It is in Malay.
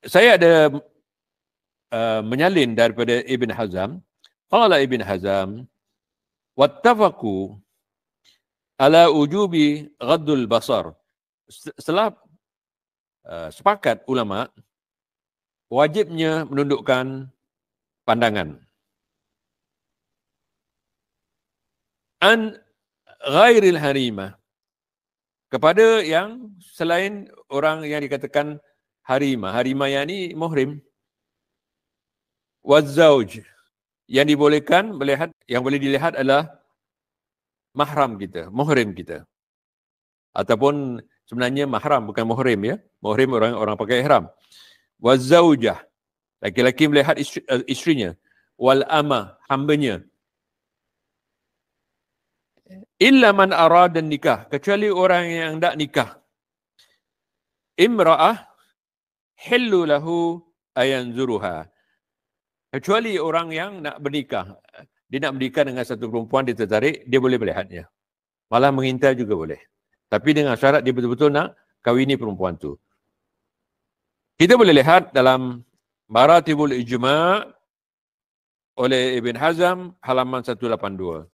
saya ada menyalin daripada Ibn Hazm. Qala Ibn Hazm, wattafaqu ala ujubi ghaddul basar. Setelah sepakat ulama wajibnya menundukkan pandangan. An ghairil harimah, kepada yang selain orang yang dikatakan harimah. Harimah yang ni muhrim. Wazzauj, yang dibolehkan melihat, yang boleh dilihat adalah mahram kita, muhrim kita. Ataupun sebenarnya mahram bukan muhrim ya. Muhrim orang pakai ihram. Wazzaujah, laki-laki melihat isterinya. Wal amah, hambanya. Illa man arada nikah, kecuali orang yang hendak nikah. Imra'ah hillu lahu ayanzuruha, kecuali orang yang nak bernikah. Dia nak bernikah dengan satu perempuan, dia tertarik, dia boleh melihatnya. Malah mengintai juga boleh. Tapi dengan syarat dia betul-betul nak kawini perempuan tu. Kita boleh lihat dalam Maratibul Ijma' oleh Ibn Hazm halaman 182.